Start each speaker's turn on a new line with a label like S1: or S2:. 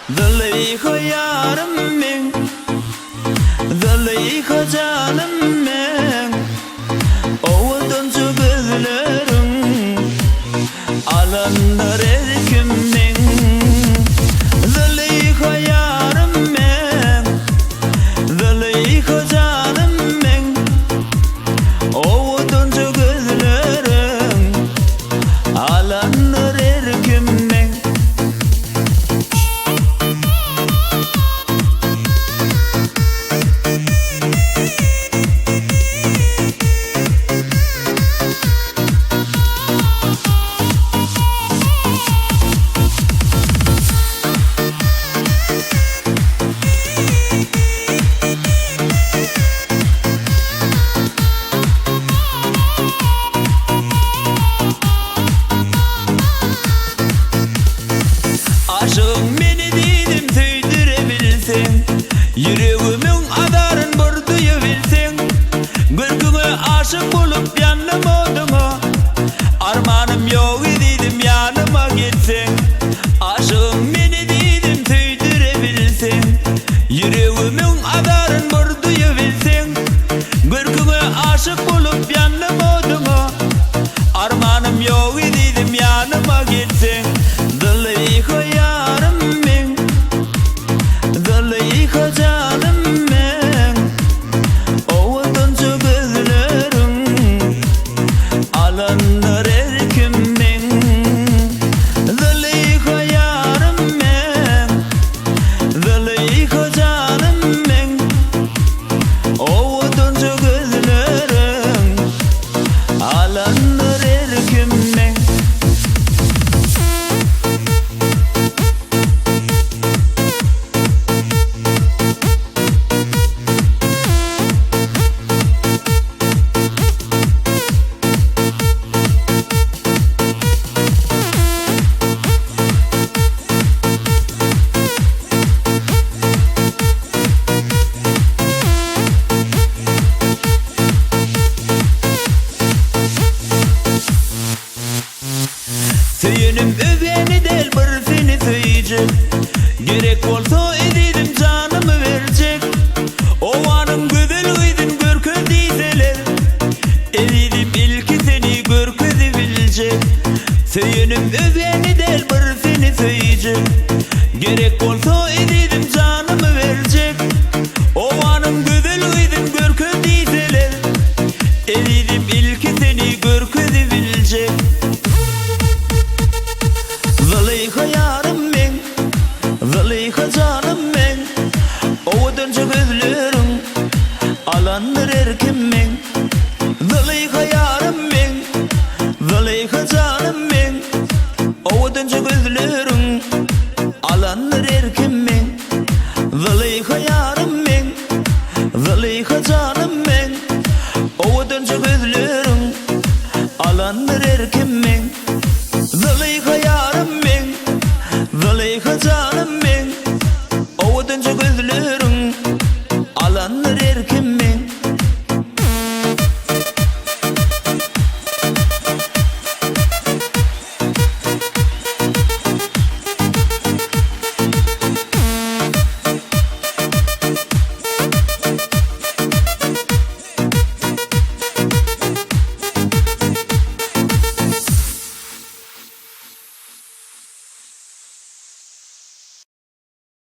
S1: Züleyha yarım men, Züleyha canım men, ovuduncu gözlerin alanlar erkimmen. Züleyha yarım men, Züleyha canım men, ovuduncu gözlerin alanlar erkimmen. Aşığım beni dedim söydürebilsin, yüreğimin adarın burduyu bilsin. Gülgüne aşık bulup yanım oldun, armanım yok dedim yanıma gitsin. Aşığım beni dedim söydürebilsin, yüreğimin adarın burduyu bilsin. Gülgüne aşık bulup yanım oldun, armanım yok dedim yanıma gitsin. Züleyha yarım men, Züleyha canım men, ovuduncu gözlerin alanlar erkimmen. Züleyha yarım men, Züleyha canım men, ovuduncu gözlerin alanlar erkimmen. Söyünüm öveni del bir seni söyleyecek, gerek olsa ededim canımı verecek. Ovanın güzelliydin görkü diyseler, ededim ilki seni görküzü bilecek. Söyünüm öveni del bir seni söyleyecek, gerek olsa ededim canımı verecek. Ovanın güzelliydin görkü diyseler, ededim ilki seni görküzü bilecek. Züleyha yarım men, Züleyha canım men, ovuduncu gözlerin alanlar erkimmen. Züleyha yarım men, Züleyha canım men, ovuduncu gözlerin alanlar erkimmen. Züleyha yarım men, Züleyha canım men, ovuduncu gözlerin alanlar erkimmen. Züleyha yarım men, Züleyha canım